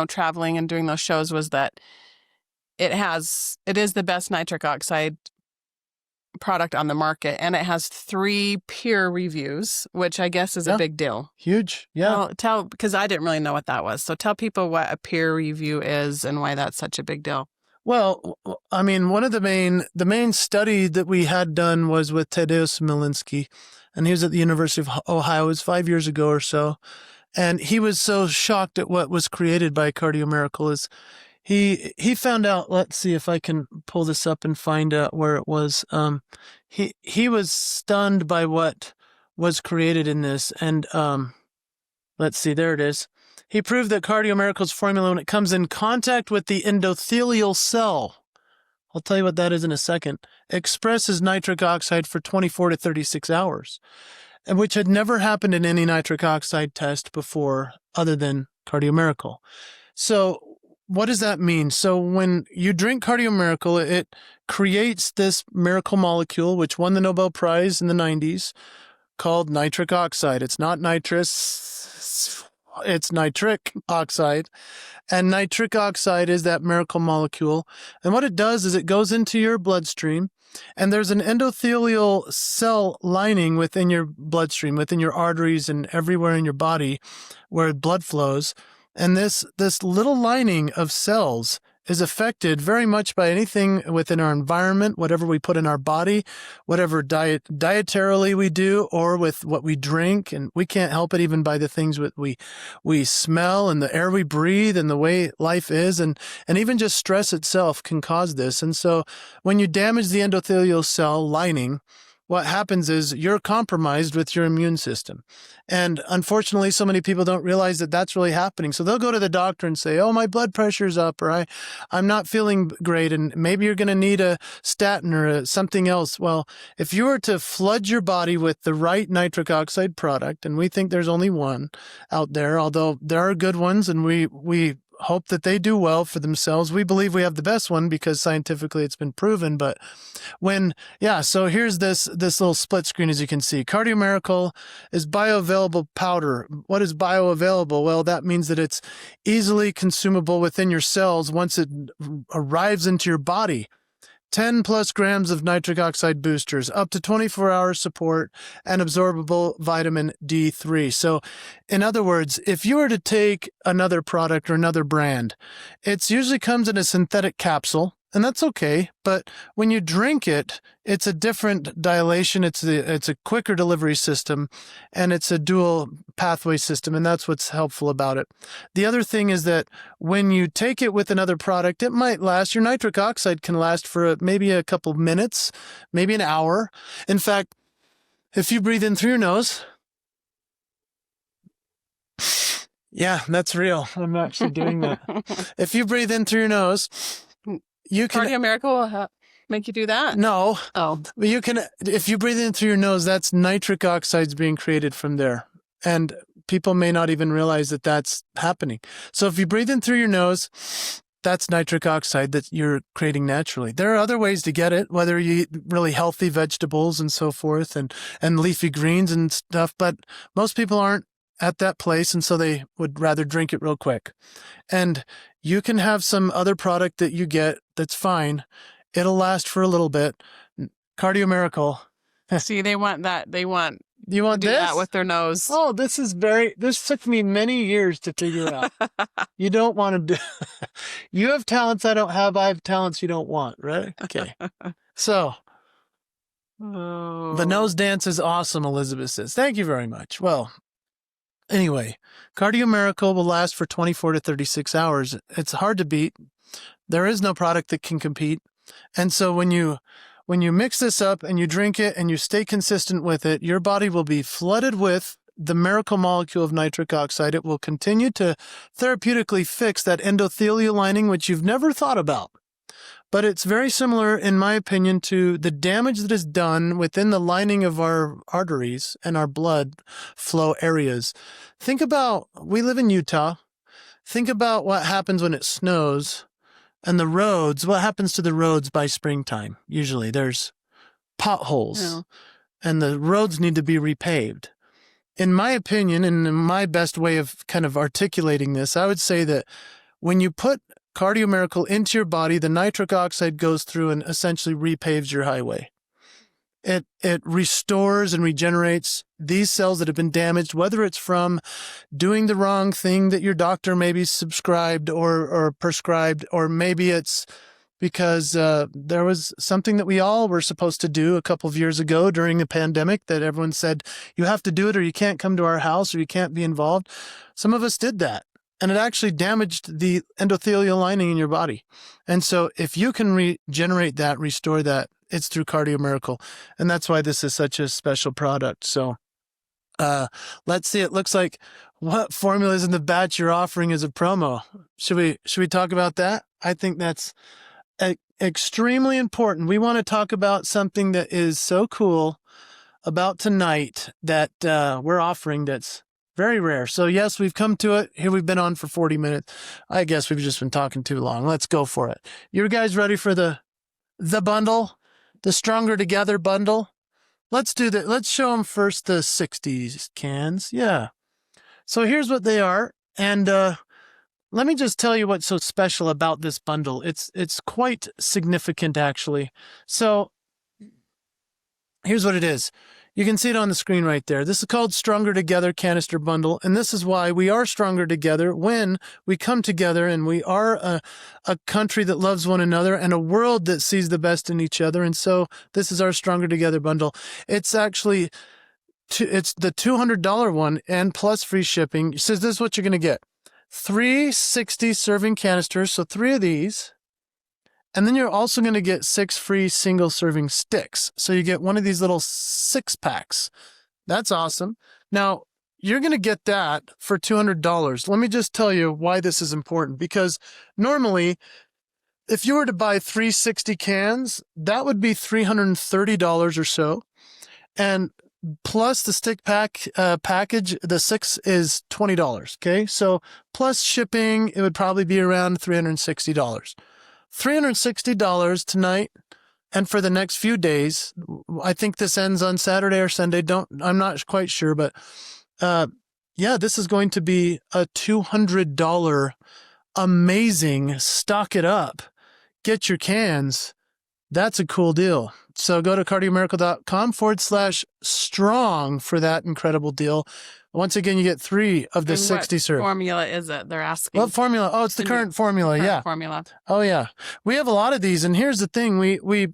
traveling and doing those shows, was that it is the best nitric oxide product on the market, and it has 3 peer reviews, which I guess is Yeah. a big deal. Huge. Yeah. Well, because I didn't really know what that was. So tell people what a peer review is and why that's such a big deal. Well, I mean, one of the main study that we had done was with Tadeusz Smolinski, and he was at the University of Ohio. It was 5 years ago or so. And he was so shocked at what was created by Cardio Miracle is he found out, let's see if I can pull this up and find out where it was. He was stunned by what was created in this. And let's see, there it is. He proved that Cardio Miracle's formula, when it comes in contact with the endothelial cell, I'll tell you what that is in a second, expresses nitric oxide for 24 to 36 hours, and which had never happened in any nitric oxide test before other than Cardio Miracle. So what does that mean? So when you drink Cardio Miracle, it creates this miracle molecule, which won the Nobel Prize in the 90s, called nitric oxide. It's not nitrous, it's nitric oxide. And nitric oxide is that miracle molecule. And what it does is it goes into your bloodstream, and there's an endothelial cell lining within your bloodstream, within your arteries and everywhere in your body where blood flows. And this little lining of cells is affected very much by anything within our environment, whatever we put in our body, whatever dietarily we do, or with what we drink. And we can't help it even by the things that we smell and the air we breathe and the way life is. And even just stress itself can cause this. And so when you damage the endothelial cell lining, what happens is you're compromised with your immune system. And unfortunately, so many people don't realize that that's really happening. So they'll go to the doctor and say, oh, my blood pressure's up, or I'm not feeling great, and maybe you're going to need a statin or something else. Well, if you were to flood your body with the right nitric oxide product, and we think there's only one out there, although there are good ones, and we hope that they do well for themselves. We believe we have the best one because scientifically it's been proven. But so here's this little split screen, as you can see. Cardio Miracle is bioavailable powder. What is bioavailable? Well, that means that it's easily consumable within your cells once it arrives into your body. 10 plus grams of nitric oxide boosters, up to 24 hours support, and absorbable vitamin D3. So in other words, if you were to take another product or another brand, it usually comes in a synthetic capsule, and that's okay. But when you drink it, it's a different dilation. It's a quicker delivery system, and it's a dual pathway system, and that's what's helpful about it. The other thing is that when you take it with another product, it might last. Your nitric oxide can last for maybe a couple minutes, maybe an hour. In fact, if you breathe in through your nose, yeah, that's real. I'm actually doing that. If you breathe in through your nose, you can. Cardio Miracle will make you do that? No. Oh. You can, if you breathe in through your nose, that's nitric oxides being created from there. And people may not even realize that that's happening. So if you breathe in through your nose, that's nitric oxide that you're creating naturally. There are other ways to get it, whether you eat really healthy vegetables and so forth, and leafy greens and stuff, but most people aren't at that place, and so they would rather drink it real quick. And you can have some other product that you get that's fine. It'll last for a little bit. Cardio Miracle. See, they want that. They want You want to do this? that with their nose. Oh, this took me many years to figure out. You don't want to do, you have talents I don't have. I have talents you don't want, right? Okay. So the nose dance is awesome, Elizabeth says. Thank you very much. Well, anyway, Cardio Miracle will last for 24 to 36 hours. It's hard to beat. There is no product that can compete. And so when you mix this up and you drink it and you stay consistent with it, your body will be flooded with the miracle molecule of nitric oxide. It will continue to therapeutically fix that endothelial lining, which you've never thought about. But it's very similar, in my opinion, to the damage that is done within the lining of our arteries and our blood flow areas. Think about, we live in Utah. Think about what happens when it snows and the roads. What happens to the roads by springtime? Usually there's potholes and the roads need to be repaved. In my opinion, and in my best way of kind of articulating this, I would say that when you put Cardio Miracle into your body, the nitric oxide goes through and essentially repaves your highway. It restores and regenerates these cells that have been damaged, whether it's from doing the wrong thing that your doctor maybe subscribed or prescribed, or maybe it's because there was something that we all were supposed to do a couple of years ago during the pandemic that everyone said, you have to do it or you can't come to our house or you can't be involved. Some of us did that, and it actually damaged the endothelial lining in your body. And so if you can regenerate that, restore that, it's through Cardio Miracle. And that's why this is such a special product. So let's see. It looks like what formulas in the batch you're offering is a promo. Should we talk about that? I think that's extremely important. We want to talk about something that is so cool about tonight that we're offering that's very rare. So yes, we've come to it. Here we've been on for 40 minutes. I guess we've just been talking too long. Let's go for it. You guys ready for the bundle? The Stronger Together bundle? Let's do that. Let's show them first the 60s cans. Yeah. So here's what they are. And let me just tell you what's so special about this bundle. It's quite significant, actually. So here's what it is. You can see it on the screen right there. This is called Stronger Together Canister Bundle, and this is why we are stronger together when we come together, and we are a country that loves one another and a world that sees the best in each other. And so this is our Stronger Together Bundle. It's actually it's the $200 one and plus free shipping. It says this is what you're going to get. 3 60 serving canisters, so 3 of these. And then you're also going to get 6 free single serving sticks. So you get one of these little 6-packs. That's awesome. Now, you're going to get that for $200. Let me just tell you why this is important. Because normally, if you were to buy 360 cans, that would be $330 or so. And plus the stick package, the 6 is $20. Okay. So plus shipping, it would probably be around $360. $360 tonight and for the next few days. I think this ends on Saturday or Sunday. I'm not quite sure, but yeah, this is going to be a $200 amazing stock it up. Get your cans. That's a cool deal. So go to cardiomiracle.com/strong for that incredible deal. Once again, you get 3 of the 60 serve. What formula is it? They're asking. What formula? Oh, it's the current formula. Yeah. Formula. Oh, yeah. We have a lot of these. And here's the thing. We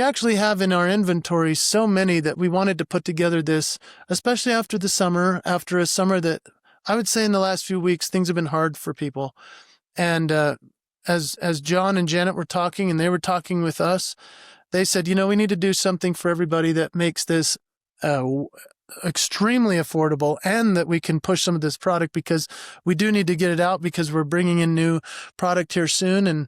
actually have in our inventory so many that we wanted to put together this, especially after the summer, after a summer that I would say in the last few weeks, things have been hard for people. And as John and Janet were talking and they were talking with us, they said, we need to do something for everybody that makes this extremely affordable and that we can push some of this product because we do need to get it out because we're bringing in new product here soon.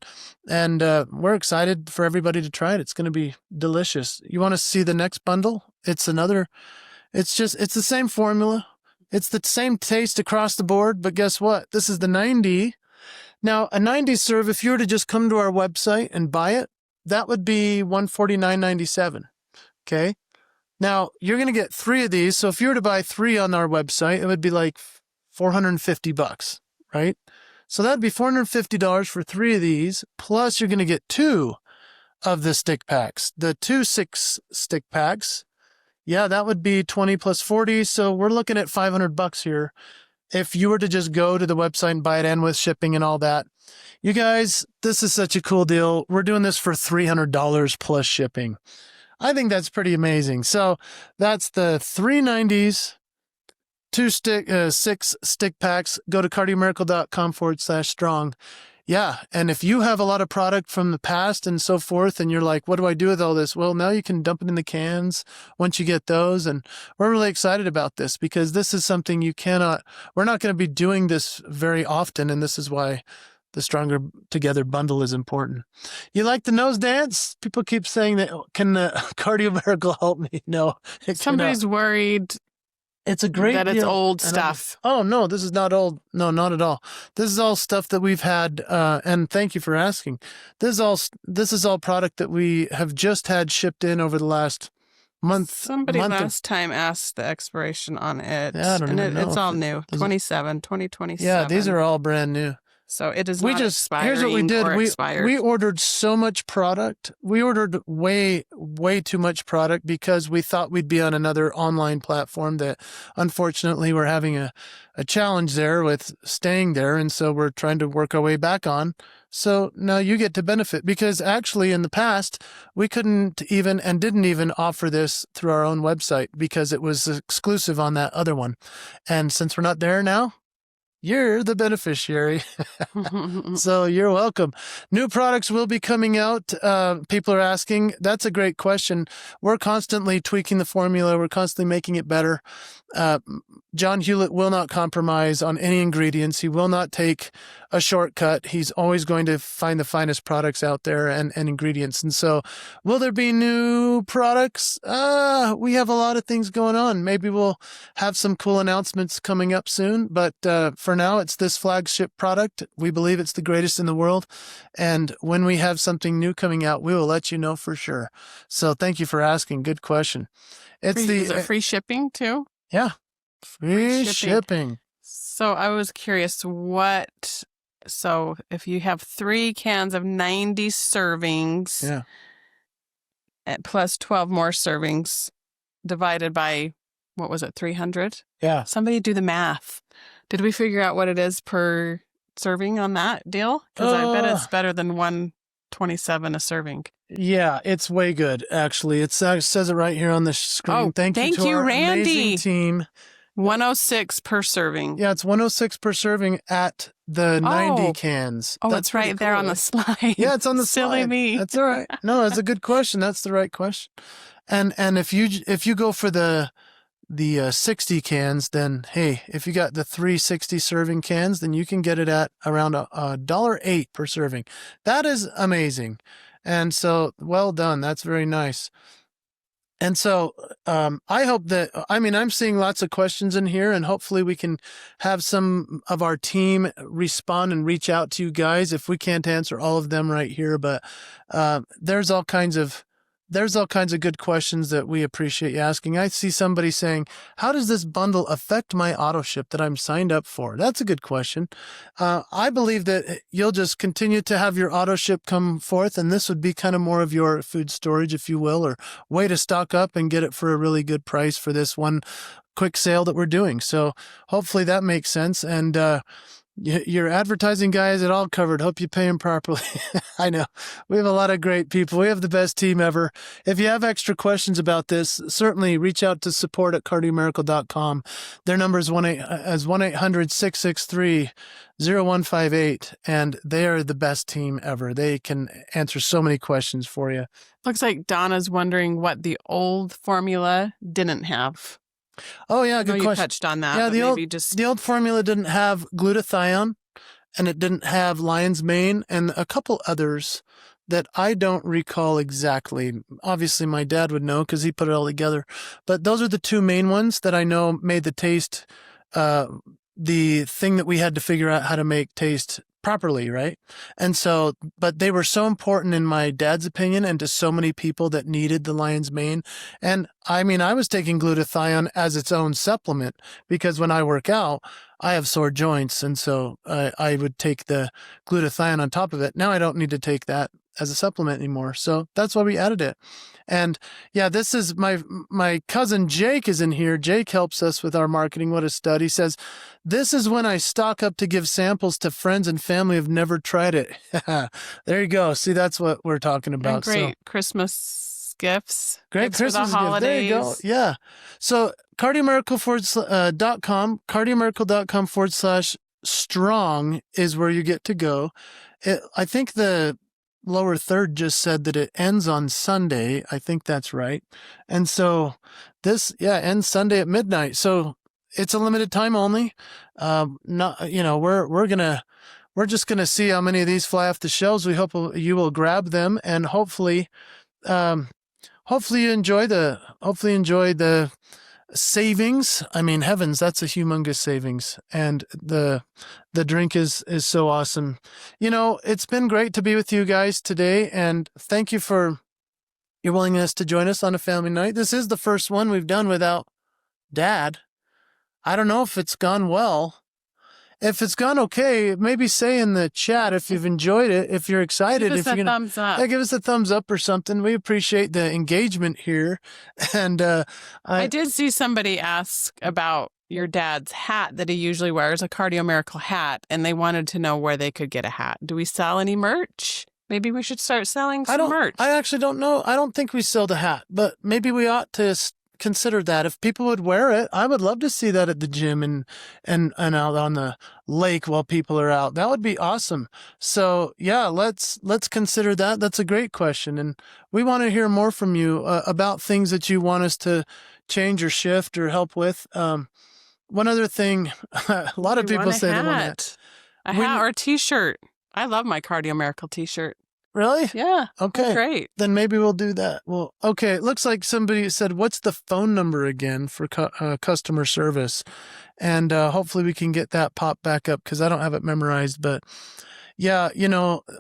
And we're excited for everybody to try it. It's going to be delicious. You want to see the next bundle? It's the same formula. It's the same taste across the board, but guess what? This is the 90. Now, a 90 serve, if you were to just come to our website and buy it, that would be $149.97. Okay. Now, you're going to get 3 of these. So if you were to buy 3 on our website, it would be like $450, right? So that'd be $450 for 3 of these. Plus, you're going to get 2 of the stick packs. The 2 6 stick packs. Yeah, that would be 20 plus 40. So we're looking at $500 here. If you were to just go to the website and buy it and with shipping and all that. You guys, this is such a cool deal. We're doing this for $300 plus shipping. I think that's pretty amazing. So that's the 390s, 6 stick packs. Go to cardiomiracle.com/strong. Yeah. And if you have a lot of product from the past and so forth, and you're like, what do I do with all this? Well, now you can dump it in the cans once you get those. And we're really excited about this because this is something we're not going to be doing this very often. And this is why the Stronger Together bundle is important. You like the nose dance? People keep saying that. Can the Cardio Miracle help me? No. Somebody's worried. It's a great that deal. It's old stuff. Oh, no, this is not old. No, not at all. This is all stuff that we've had, and thank you for asking. This is all product that we have just had shipped in over the last month. Somebody last time asked the expiration on it. Yeah, I don't know. It's all new. 2027. Yeah, these are all brand new. So it is We not just, expiring here's what we did. or expired. We ordered so much product. We ordered way too much product because we thought we'd be on another online platform that unfortunately we're having a challenge there with staying there. And so we're trying to work our way back on. So now you get to benefit because actually in the past, we couldn't even and didn't even offer this through our own website because it was exclusive on that other one. And since we're not there now, you're the beneficiary. So you're welcome. New products will be coming out. People are asking. That's a great question. We're constantly tweaking the formula. We're constantly making it better. John Hewlett will not compromise on any ingredients. He will not take a shortcut. He's always going to find the finest products out there and ingredients. And so will there be new products? We have a lot of things going on. Maybe we'll have some cool announcements coming up soon. But for now, it's this flagship product. We believe it's the greatest in the world. And when we have something new coming out, we will let you know for sure. So thank you for asking. Good question. Is it free shipping too? Yeah. Free shipping. So I was curious so if you have 3 cans of 90 servings, Yeah. Plus 12 more servings divided by, what was it, 300? Yeah. Somebody do the math. Did we figure out what it is per serving on that deal? Because I bet it's better than 127 a serving. Yeah, it's way good, actually. It says it right here on the screen. Oh, thank you to you, our Randy. amazing team. 106 per serving. Yeah, it's 106 per serving at the 90 cans. Oh, it's right there on the slide. Yeah, it's on the Silly slide. me. That's all right. No, that's a good question. That's the right question. And if you go for the 60 cans, then hey, if you got the 360 serving cans, then you can get it at around $1.08 per serving. That is amazing. And so well done. That's very nice. And so I hope that, I'm seeing lots of questions in here, and hopefully we can have some of our team respond and reach out to you guys if we can't answer all of them right here. But there's all kinds of good questions that we appreciate you asking. I see somebody saying, how does this bundle affect my auto ship that I'm signed up for? That's a good question. I believe that you'll just continue to have your auto ship come forth, and this would be kind of more of your food storage, if you will, or way to stock up and get it for a really good price for this one quick sale that we're doing. So hopefully that makes sense. And your advertising guy has it all covered. Hope you pay him properly. I know. We have a lot of great people. We have the best team ever. If you have extra questions about this, certainly reach out to support@cardiomiracle.com. Their number is 1-800-663-0158, and they are the best team ever. They can answer so many questions for you. Looks like Donna's wondering what the old formula didn't have. Oh, yeah, good you question. touched on that. Yeah, but the old formula didn't have glutathione, and it didn't have lion's mane, and a couple others that I don't recall exactly. Obviously, my dad would know because he put it all together. But those are the 2 main ones that I know made the taste, the thing that we had to figure out how to make taste properly, right? And so, but they were so important in my dad's opinion and to so many people that needed the lion's mane. And I was taking glutathione as its own supplement because when I work out, I have sore joints. And so I would take the glutathione on top of it. Now I don't need to take that as a supplement anymore. So that's why we added it. And yeah, this is my cousin Jake is in here. Jake helps us with our marketing. What a stud. He says, this is when I stock up to give samples to friends and family who've never tried it. There you go. See, that's what we're talking about. And great Christmas gifts. Great Christmas gift. There you go. Yeah. So cardiomiracle.com, cardiomiracle.com/strong is where you get to go. I think the lower third just said that it ends on Sunday. I think that's right. And so this, ends Sunday at midnight. So it's a limited time only. We're just going to see how many of these fly off the shelves. We hope you will grab them, and hopefully you enjoy the savings. Heavens, that's a humongous savings. And the drink is so awesome. It's been great to be with you guys today, and thank you for your willingness to join us on a family night. This is the first one we've done without Dad. I don't know if it's gone well. if it's gone okay, maybe say in the chat if you've enjoyed it, if you're excited, Give us if you're a gonna thumbs up. give us a thumbs up or something. We appreciate the engagement here. And I did see somebody ask about your dad's hat that he usually wears, a Cardio Miracle hat, and they wanted to know where they could get a hat. Do we sell any merch? Maybe we should start selling some merch. I actually don't know. I don't think we sell the hat, but maybe we ought to consider that. If people would wear it, I would love to see that at the gym and out on the lake while people are out. That would be awesome. So yeah, let's consider that. That's a great question. And we want to hear more from you about things that you want us to change or shift or help with. One other thing, a lot of people say they want a hat or a t-shirt. I love my Cardio Miracle t-shirt. Really? Yeah. Okay. Great. Then maybe we'll do that. Well, okay. It looks like somebody said, what's the phone number again for customer service? And hopefully we can get that popped back up because I don't have it memorized. But yeah,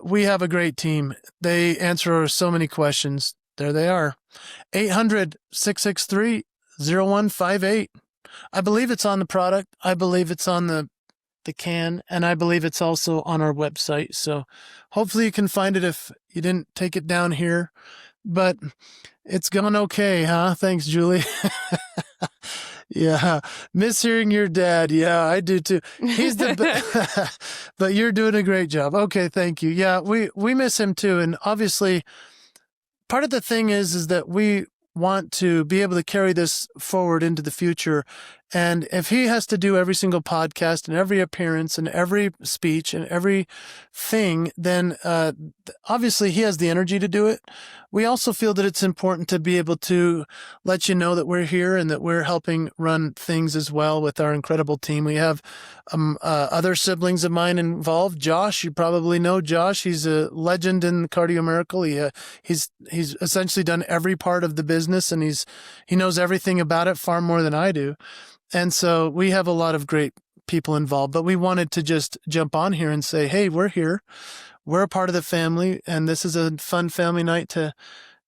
we have a great team. They answer so many questions. There they are. 800-663-0158. I believe it's on the product. I believe it's on the can, and I believe it's also on our website. So hopefully you can find it if you didn't take it down here. But it's gone okay, huh? Thanks, Julie. Yeah. Miss hearing your dad. Yeah, I do too. He's the but you're doing a great job. Okay, thank you. Yeah, we miss him too. And obviously part of the thing is that we want to be able to carry this forward into the future. And if he has to do every single podcast and every appearance and every speech and every thing, then obviously he has the energy to do it. We also feel that it's important to be able to let you know that we're here and that we're helping run things as well with our incredible team. We have other siblings of mine involved. Josh, you probably know Josh. He's a legend in Cardio Miracle. He's essentially done every part of the business, and he knows everything about it far more than I do. And so we have a lot of great people involved, but we wanted to just jump on here and say, hey, we're here. We're a part of the family, and this is a fun family night to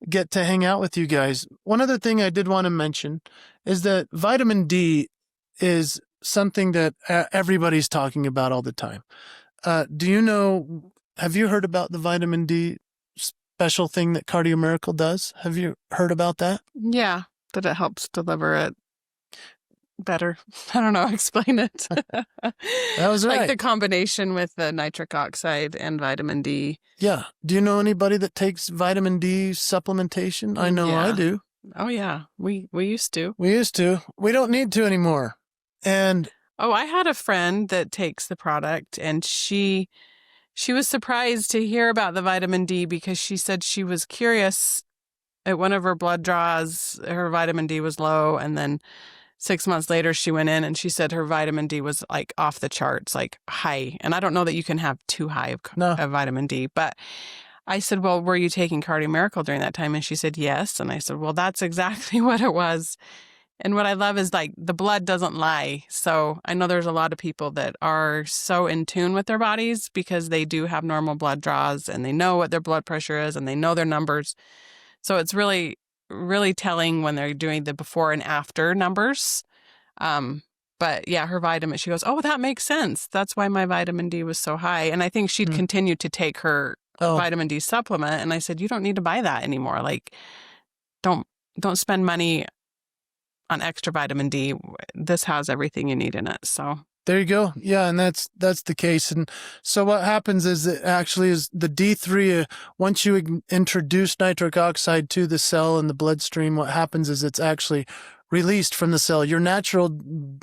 get to hang out with you guys. One other thing I did want to mention is that vitamin D is something that everybody's talking about all the time. Have you heard about the vitamin D special thing that Cardio Miracle does? Have you heard about that? Yeah, that it helps deliver it better. I don't know. Explain it. That was right. Like the combination with the nitric oxide and vitamin D. Yeah. Do you know anybody that takes vitamin D supplementation? I know I do. Oh, yeah. We used to. We used to. We don't need to anymore. And I had a friend that takes the product, and she was surprised to hear about the vitamin D because she said she was curious. At one of her blood draws, her vitamin D was low, and then 6 months later, she went in and she said her vitamin D was like off the charts, like high. And I don't know that you can have too high of vitamin D, but I said, well, were you taking Cardio Miracle during that time? And she said, yes. And I said, well, that's exactly what it was. And what I love is like the blood doesn't lie. So I know there's a lot of people that are so in tune with their bodies because they do have normal blood draws and they know what their blood pressure is and they know their numbers. So it's really telling when they're doing the before and after numbers. But yeah, her vitamin, she goes, oh, that makes sense. That's why my vitamin D was so high. And I think she'd continue to take her vitamin D supplement. And I said, you don't need to buy that anymore. Like, don't spend money on extra vitamin D. This has everything you need in it. So there you go. Yeah, and that's the case. And so what happens is it actually is the D3, once you introduce nitric oxide to the cell in the bloodstream, what happens is it's actually released from the cell. Your natural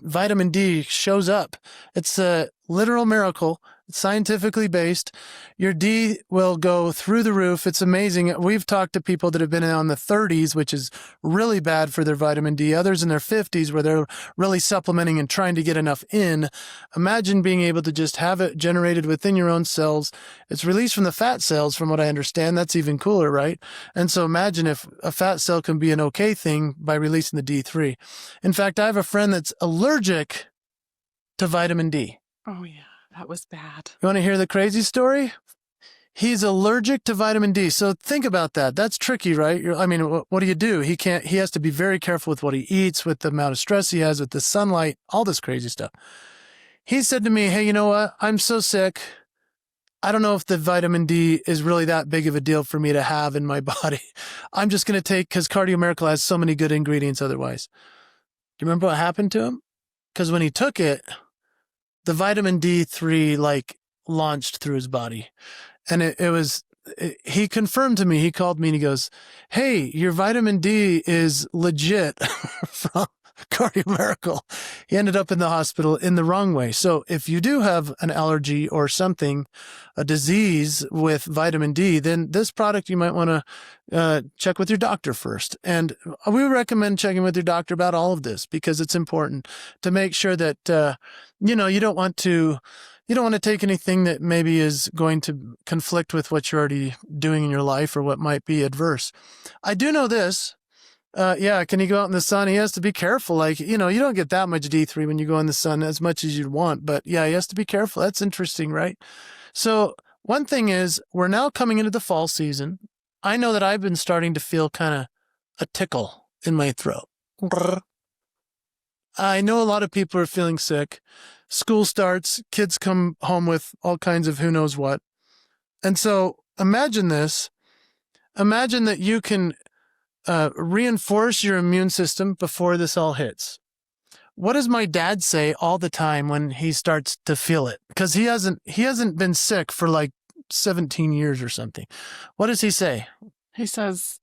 vitamin D shows up. It's a literal miracle. It's scientifically based. Your D will go through the roof. It's amazing. We've talked to people that have been on the 30s, which is really bad for their vitamin D. Others in their 50s where they're really supplementing and trying to get enough in. Imagine being able to just have it generated within your own cells. It's released from the fat cells, from what I understand. That's even cooler, right? And so imagine if a fat cell can be an okay thing by releasing the D3. In fact, I have a friend that's allergic to vitamin D. Oh, yeah. That was bad. You want to hear the crazy story? He's allergic to vitamin D. So think about that. That's tricky, right? What do you do? He has to be very careful with what he eats, with the amount of stress he has, with the sunlight, all this crazy stuff. he said to me, hey, you know what? I'm so sick. I don't know if the vitamin D is really that big of a deal for me to have in my body. I'm just going to take, because Cardio Miracle has so many good ingredients otherwise. Do you remember what happened to him? Because when he took it, the vitamin D3 like launched through his body. And he confirmed to me, he called me and he goes, hey, your vitamin D is legit from Cardio Miracle. He ended up in the hospital in the wrong way. So if you do have an allergy or something, a disease with vitamin D, then this product you might want to check with your doctor first. And we recommend checking with your doctor about all of this because it's important to make sure that, you don't want to take anything that maybe is going to conflict with what you're already doing in your life or what might be adverse. I do know this. Can you go out in the sun? He has to be careful. Like, you don't get that much D3 when you go in the sun as much as you'd want. But yeah, he has to be careful. That's interesting, right? So one thing is we're now coming into the fall season. I know that I've been starting to feel kind of a tickle in my throat. I know a lot of people are feeling sick. School starts, kids come home with all kinds of who knows what. And so imagine this. Imagine that you can reinforce your immune system before this all hits. What does my dad say all the time when he starts to feel it? Because he hasn't been sick for like 17 years or something. What does he say? He says,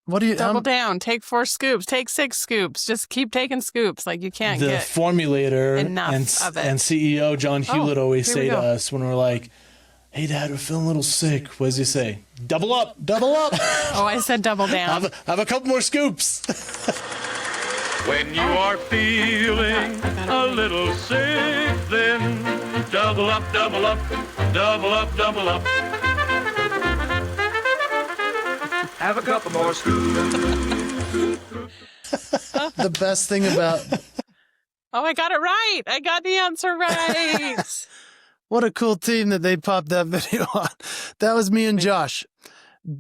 "What do you double down? Take 4 scoops. Take 6 scoops. Just keep taking scoops. Like you can't the get formulator enough of it." And CEO John Hewlett always here say we to go. us when we're like, "Hey, Dad, we're feeling a little sick." What does he say? Double up, double up. Oh, I said double down. have a couple more scoops. When you are feeling a little sick, then double up, double up, double up, double up. Have a couple more scoops. The best thing about... Oh, I got it right. I got the answer right. What a cool team that they popped that video on. That was me and Josh.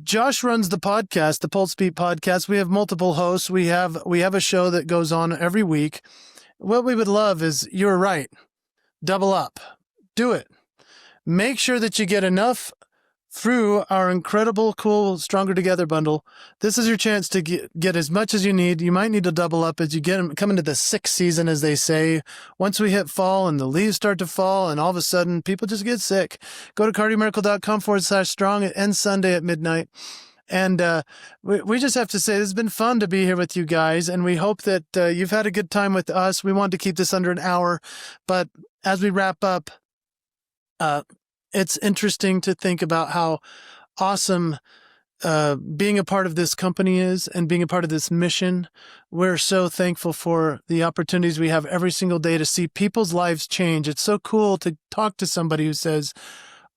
Josh runs the podcast, the Pulse Beat podcast. We have multiple hosts. We have a show that goes on every week. What we would love is, you're right, double up. Do it. Make sure that you get enough through our incredible, cool, Stronger Together bundle. This is your chance to get as much as you need. You might need to double up as you come into the 6th season, as they say. Once we hit fall and the leaves start to fall and all of a sudden people just get sick, go to cardiomiracle.com/strong. It ends Sunday at midnight. And we just have to say, it's been fun to be here with you guys. And we hope that you've had a good time with us. We want to keep this under an hour. But as we wrap up, it's interesting to think about how awesome being a part of this company is and being a part of this mission. We're so thankful for the opportunities we have every single day to see people's lives change. It's so cool to talk to somebody who says,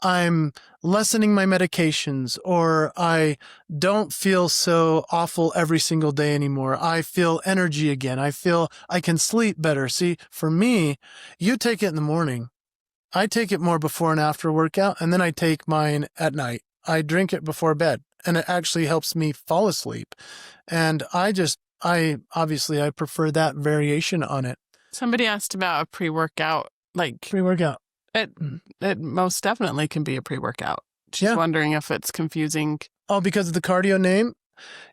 I'm lessening my medications, or I don't feel so awful every single day anymore. I feel energy again. I feel I can sleep better. See, for me, you take it in the morning. I take it more before and after a workout, and then I take mine at night. I drink it before bed, and it actually helps me fall asleep. And I prefer that variation on it. Somebody asked about a pre-workout. Pre-workout. It most definitely can be a pre-workout. Just wondering if it's confusing. Oh, because of the cardio name?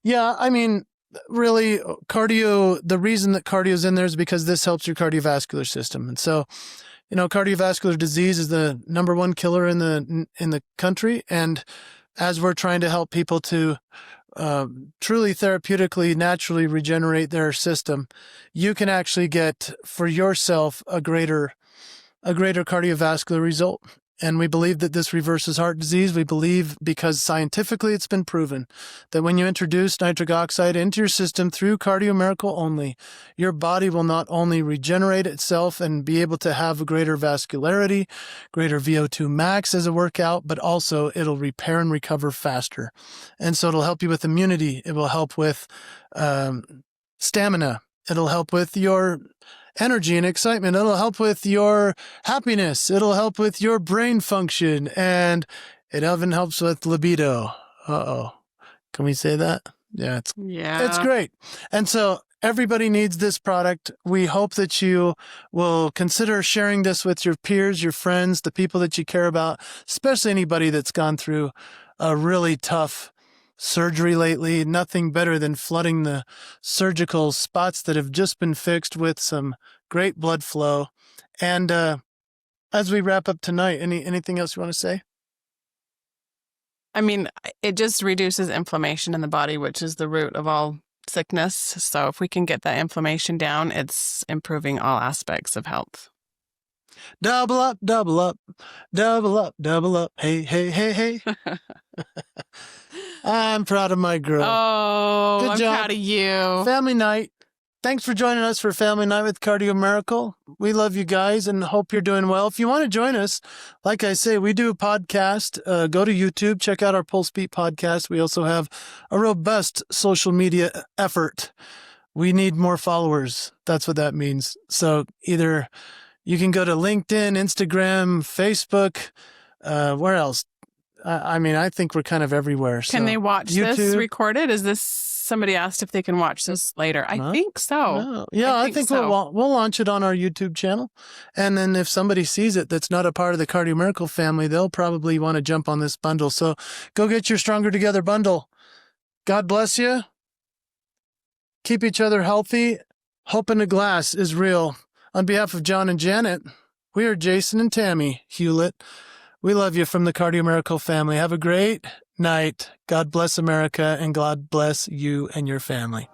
Yeah, I mean, really, cardio, the reason that cardio is in there is because this helps your cardiovascular system. And so, cardiovascular disease is the #1 killer in the country. And as we're trying to help people to truly therapeutically, naturally regenerate their system, you can actually get for yourself a greater cardiovascular result. And we believe that this reverses heart disease. We believe, because scientifically it's been proven, that when you introduce nitric oxide into your system through Cardio Miracle only, your body will not only regenerate itself and be able to have a greater vascularity, greater VO2 max as a workout, but also it'll repair and recover faster. And so it'll help you with immunity. It will help with stamina. It'll help with your energy and excitement. It'll help with your happiness. It'll help with your brain function. And it even helps with libido. Uh-oh. Can we say that? Yeah, it's great. And so Everybody needs this product. We hope that you will consider sharing this with your peers, your friends, the people that you care about, especially anybody that's gone through a really tough surgery lately. Nothing better than flooding the surgical spots that have just been fixed with some great blood flow. And as we wrap up tonight, anything else you want to say? I mean, it just reduces inflammation in the body, which is the root of all sickness. So if we can get that inflammation down, it's improving all aspects of health. Double up, double up, double up, double up. Hey, hey, hey, hey. I'm proud of my girl. Oh, Good I'm job. proud of you. Family night. Thanks for joining us for Family Night with Cardio Miracle. We love you guys and hope you're doing well. If you want to join us, like I say, we do a podcast. Go to YouTube, check out our Pulse Beat podcast. We also have a robust social media effort. We need more followers. That's what that means. So either you can go to LinkedIn, Instagram, Facebook, where else? I mean, I think we're kind of everywhere. Can they watch this recorded? Is this, somebody asked if they can watch this later. I think so. No. Yeah, I think so. we'll launch it on our YouTube channel. And then if somebody sees it that's not a part of the Cardio Miracle family, they'll probably want to jump on this bundle. So go get your Stronger Together bundle. God bless you. Keep each other healthy. Hope in the glass is real. On behalf of John and Janet, we are Jason and Tami Hewlett. We love you from the Cardio Miracle family. Have a great night. God bless America and God bless you and your family.